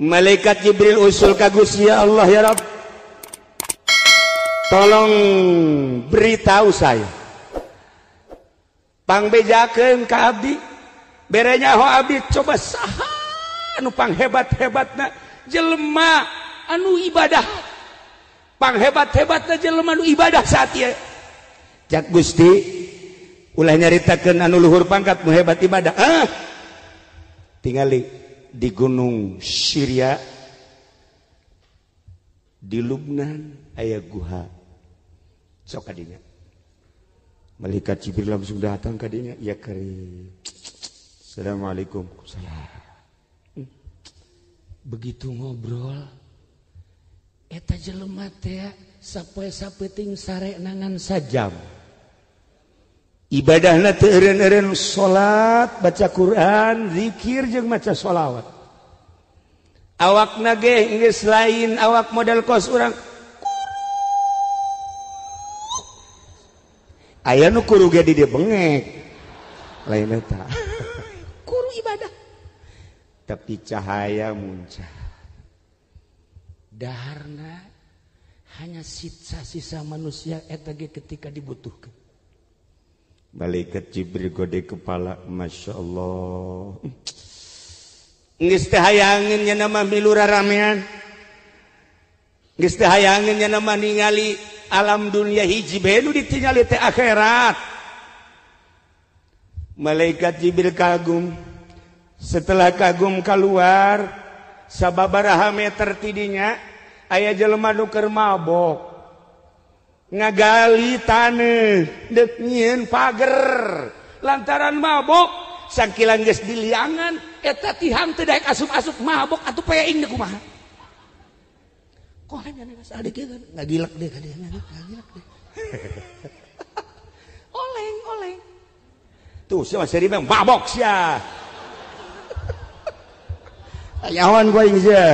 Malaikat Jibril usul ka Gusti Allah, ya Rabb, tolong beritahu saya, pangbejakeun ka abdi, bere nyaho abdi coba saha anu panghebat-hebatna jelema anu ibadah, panghebat-hebatna jelema anu ibadah saat ieu. Cak Gusti, ulah nyaritakeun anu luhur pangkat nu hebat ibadah. Tingali di gunung Syria, di Lubnan aya guha, sok kadinya. Malaikat Jibril langsung datang kadinya, ya karim, assalamualaikum. Begitu ngobrol, eta jelema teh sapoe-sapoe ting sare nangan sajam. Ibadahna teu eureun-eureun salat, baca Quran, zikir jeung maca sholawat. Awakna ge geus lain awak model kos urang. Aya nu kuru ge di dieu bengek. Lain eta. Kuru ibadah. Tapi cahaya muncul. Daharna hanya sisa-sisa manusia eta ge ketika dibutuhkeun. Malaikat Jibril gode kepala, Masya Allah. Geus teh hayangin nya nama milu raramean. Geus teh hayangin nya nama ningali alam dunia hiji bae nu ditingali teh akhirat. Malaikat Jibril kagum. Setelah kagum keluar, sababaraha meter tidinya aya jelema nu keur mabok. Ngagali taneuh deuk nyieun pager lantaran mabok sakilan geus diliangan eta tihang teu daek asup-asup mabok atuh peing deuk kumaha kok hanya sadik ieu ngagilek deui ka dieu ngagilek deui oleng tuh sia seri bang mabok sia ayawan gua sia.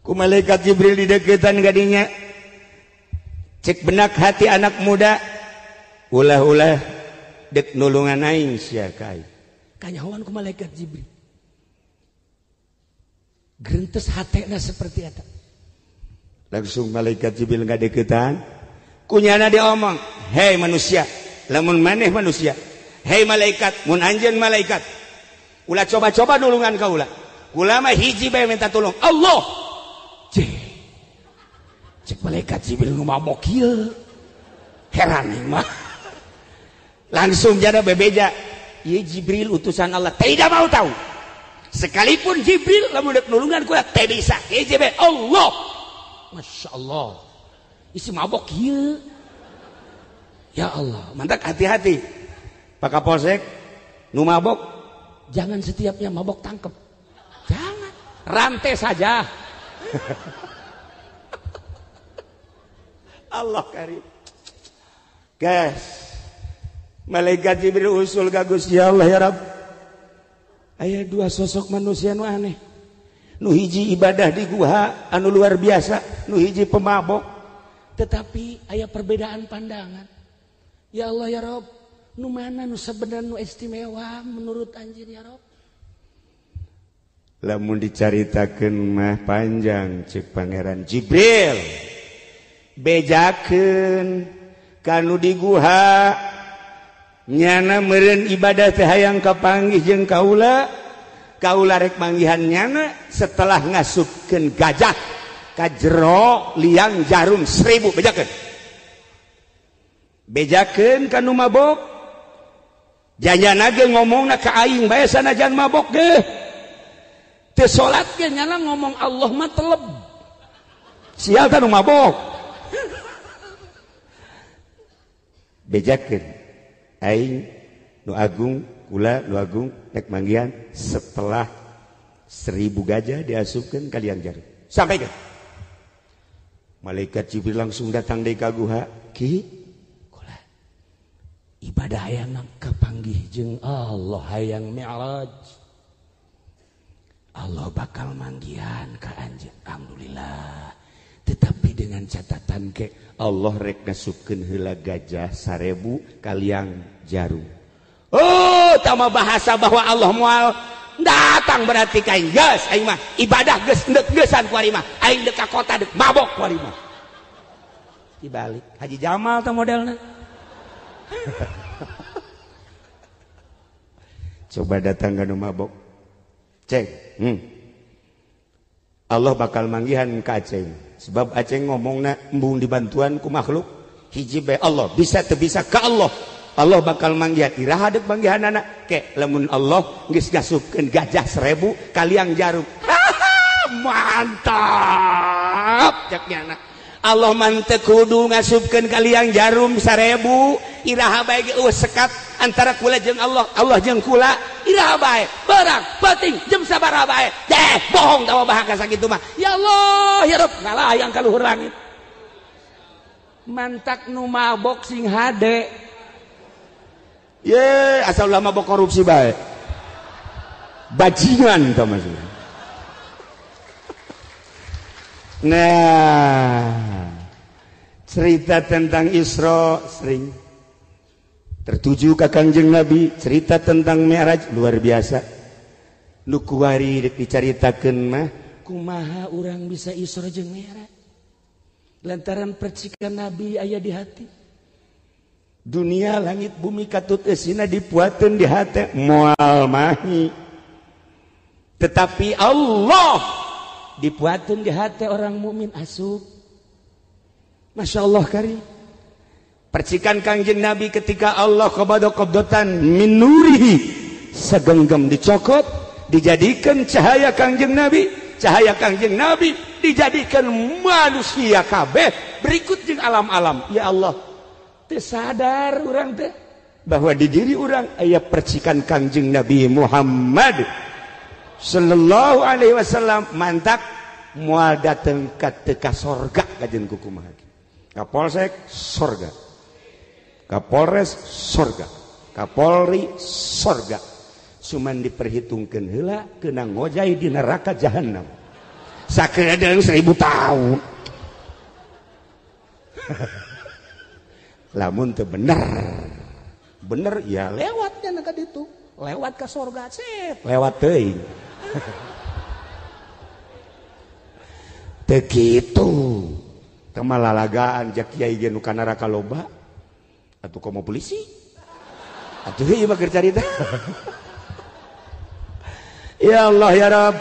Ku malaikat Jibril di deketan gadinya, cek benak hati anak muda, ulah-ulah dek nulungan aing sia kai. Kanyahoan ku malaikat Jibril. Gerintes hatena seperti eta. Langsung malaikat Jibril ngadeketan, kunyana diomong, "Hei manusia, lamun maneh manusia. Hei malaikat, mun anjeun malaikat. Ulah coba-coba nulungan ka ulah. Ulah mah hiji bae minta tulung. Allah." Cek malaikat Jibril nu mabok kieu. Heran ieu mah. Langsung jada bebeja, ieu Jibril utusan Allah, tidak mau tahu. Sekalipun Jibril lamun deuk nulungan kula teu bisa. Ieu Jibril Allah. Masya Allah. Isi mabok kieu. Ya Allah, mantap hati-hati. Pak Kapolsek, nu mabok jangan setiapnya mabok tangkep. Jangan, rantai saja. Allah karim. Guys, malaikat Jibril usul ka Gusti Allah, ya Rabb. Aya dua sosok manusia nu aneh. Nu hiji ibadah di guha anu luar biasa, nu hiji pemabok. Tetapi aya perbedaan pandangan. Ya Allah ya Rabb, nu mana nu sabenerna nu istimewa menurut anjeun ya Rabb? Lamun dicaritakeun mah panjang cek Pangeran Jibril. Bejakeun kanu di guha nyana meureun ibadah teh hayang kapanggih jeung kaula. Kaula rek manggihan nyana setelah ngasupkeun gajah ka jero liang jarum 1000 bejakeun. Bejakeun kanu mabok. Janjana ge ngomongna ka aing bae sanajan mabok ge. Teu salat ge nyana ngomong Allah mah teleb. Sial tanu mabok. Bejakeun aing nu agung kula nu agung rek manggihan setelah 1000 gajah diasupkeun ka liang jarum. Sampaikan. Malaikat Jibril langsung datang deui ka guha. Ki, kula ibadah hayang kapanggih jeung Allah hayang mi'raj. Allah bakal manggihan ka anjeun. Alhamdulillah. Tetapi dengan catatan ke Allah rek ngasupkeun heula gajah 1000 ka liang jarum. Oh, tama bahasa bahwa Allah moal datang berarti kain geus aing mah ibadah geus geusan ku ari mah aing dek ka kota dek mabok ku ari mah dibalik Haji Jamal teh modelna. Coba datang ka nu mabok ceng Allah bakal manggihan ka Aceng sebab Aceng ngomongna embung dibantuan ku makhluk hiji bae Allah bisa teu bisa ka Allah Allah bakal manggihan iraha deuk manggihan anak ke lamun Allah geus gasupkeun gajah 1000 kaliang jarum mantap ceknya anak Allah mantep kudu ngasupkeun kaliang jarum 1000 iraha bae ge sekat antara kula jeung Allah Allah jeung kula iraha bae barang penting jam sabaraha bae bohong tawa bahaka sakitu mah ya Allah ya Rabb ngalayang ka luhur langit mantak nu mabok sing hade ye asal ulah mabok korupsi bae bajingan tah maksudna. Nah cerita tentang Isra sering tertuju ke Kangjeng Nabi cerita tentang Mi'raj luar biasa nu kuari dek dicaritakeun mah kumaha urang bisa Isra jeung Mi'raj lantaran percikan Nabi aya di hati dunia langit bumi katut eusina dipuateun di hate moal mahi tetapi Allah dipuateun di hate orang mukmin asup Masya Allah karim percikan Kangjeng Nabi ketika Allah qabada qabdatan min nurihi sagenggam dicokot dijadikan cahaya Kangjeng Nabi dijadikan manusia kabeh berikut jeung alam-alam ya Allah tersadar orang teh bahwa di diri orang aya percikan Kangjeng Nabi Muhammad sallallahu alaihi wasallam mantak moal dateng ka teu sorga kajen kukumaha Kapolsek sorga Kapolres sorga Kapolri sorga cuman diperhitungkeun heula keuna ngojai di neraka jahanam sakedeung 1000 tahun lamun teu bener ya lewatnya ka ditu lewat ka sorga set lewat teuing teu kitu teu malalagaan jak kiai ge nu ka neraka loba atuh komo polisi atuh ieu mah keur carita ya Allah ya Rabb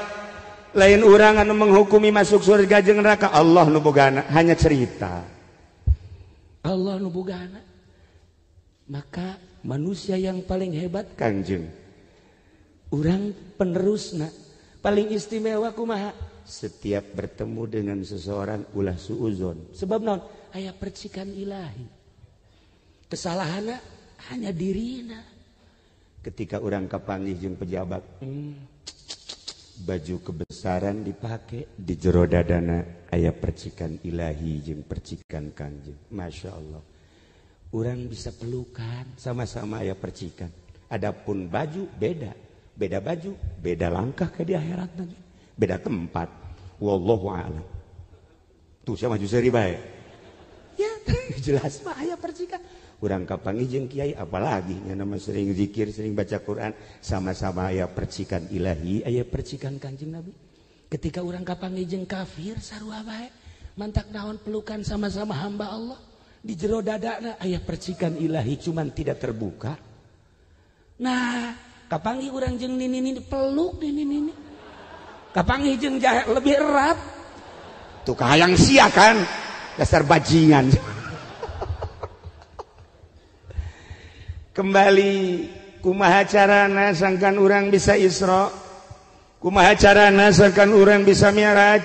lain urang anu menghukumi masuk surga jeung neraka Allah nu bogana hanya cerita Allah nu bogana maka manusia yang paling hebat Kangjeng urang penerusna paling istimewa kumaha setiap bertemu dengan seseorang ulah suuzon sebab naon aya percikan ilahi kesalahanna hanya dirina ketika urang kapanggih jeung pejabat baju kebesaran dipake di jero dadana aya percikan ilahi jeung percikan Kangjeng Masya Allah urang bisa pelukan sama-sama aya percikan adapun baju beda baju beda langkah ke di akhirat nanti beda tempat wallahu a'lam tuh saya maju seri bae ya jelas mah aya percikan urang kapanggih jeung kiai apalagi nya nama sering zikir sering baca Quran sama-sama aya percikan ilahi aya percikan Kangjeng Nabi ketika urang kapanggih jeung kafir sarua bae mantak naon pelukan sama-sama hamba Allah di jero dadana aya percikan ilahi cuman tidak terbuka nah kapanggih urang jeung nini peluk nini kapanggih jeung jahe lebih erat tuh kahayang sia kan dasar bajingan kembali kumaha carana sangkan urang bisa Isra kumaha carana sangkan urang bisa Mi'raj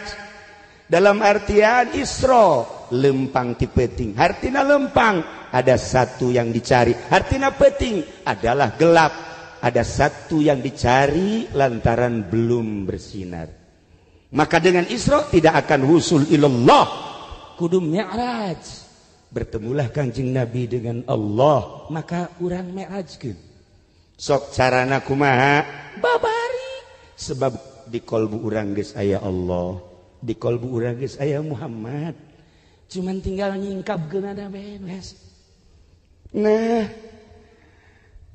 dalam artian Isra lempang ti peuting hartina lempang ada satu yang dicari hartina peuting adalah gelap ada satu yang dicari lantaran belum bersinar maka dengan Isra tidak akan husul ilallah kudu Mi'raj bertemulah Kangjeng Nabi dengan Allah maka urang mi'rajkeun sok carana kumaha babari sebab di kolbu urang geus aya Allah di kolbu urang geus aya Muhammad cuman tinggal nyingkapkeun ada beres nah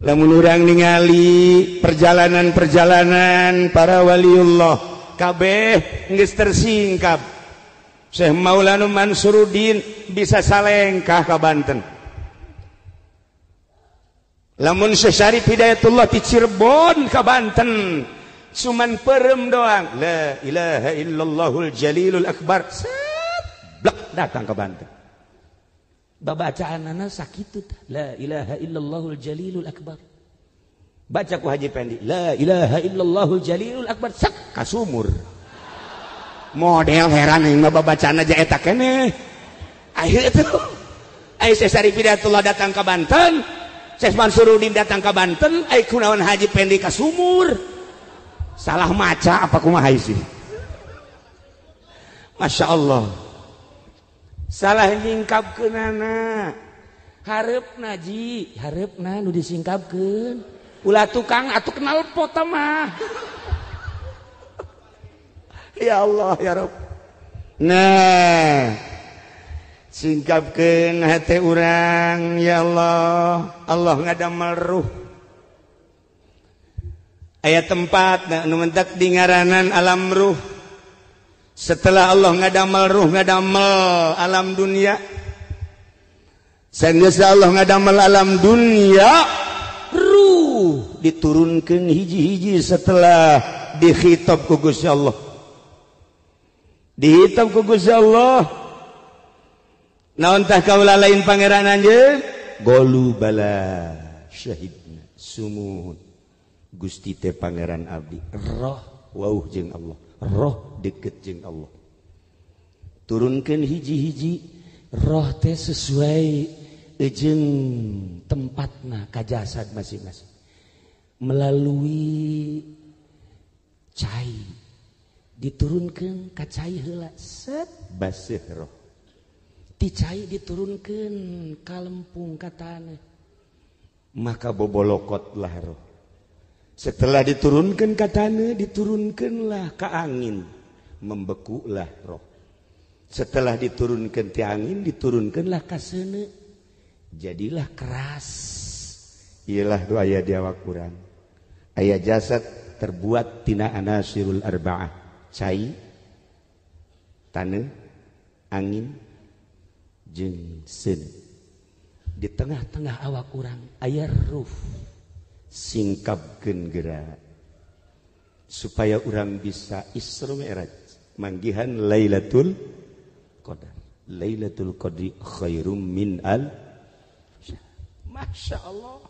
lamun urang ningali perjalanan-perjalanan para waliullah kabeh geus tersingkap. Syekh Maulana Mansuruddin bisa salengkah ka Banten. Lamun Syekh Syarif Hidayatullah ti Cirebon ka Banten cuman perem doang la ilaha illallahul jalilul akbar blak datang ke Banten. Babacaanana sakitu la ilaha illallahul jalilul akbar. Baca ku Haji Pendi la ilaha illallahul jalilul akbar sak kasumur. Model heran yang babacaan aja eta keneh. Akhirnya tuh Syekh Syarif Hidayatullah datang ke Banten, Syekh Mansuruddin datang ke Banten, kunaon Haji Pendi kasumur. Salah maca apa kumaha sih? Masya Allah. Salah nyingkapkeunana. Hareupna ji, hareupna nu disingkapkeun. Ulah tukang atuh kenal pot mah. Ya Allah ya Rabb. Nah, singkapkeun hate urang ya Allah. Allah ngadamel ruh. Aya tempat nu mentak di ngaranan alam ruh. Setelah Allah ngadamel ruh, ngadamel alam dunia. Sanes Allah ngadamel alam dunia, ruh diturunkeun hiji-hiji setelah dikhitab ku Gusti Allah. Dihitab ku Gusti Allah. Naon tah kaula lain pangeran anjeun? Golu bala syahidna sumuhun. Gusti teh pangeran abdi roh wauh jeung Allah, roh deket jeung Allah. Turunkeun hiji-hiji roh teh sesuai jeung tempatna ka jasad masing-masing. Melalui cai diturunkeun ka cai heula set baseuh roh. Ti cai diturunkeun ka lempung ka taneuh. Maka bobolokotlah roh. Setelah diturunkan ke tanah, diturunkanlah ke angin, membekulah roh. Setelah diturunkan ke angin, diturunkanlah ke sana, jadilah keras. Ialah doa ayat di awak Quran. Ayat jasad terbuat tina anasirul arba'ah, cai, tanah, angin, jeung sana. Di tengah-tengah awak Quran ayat ruh. Singkapkeun geura supaya orang bisa Isra Mi'raj manggihan Lailatul Qadar. Lailatul Qadri khairum min al. Masya Allah.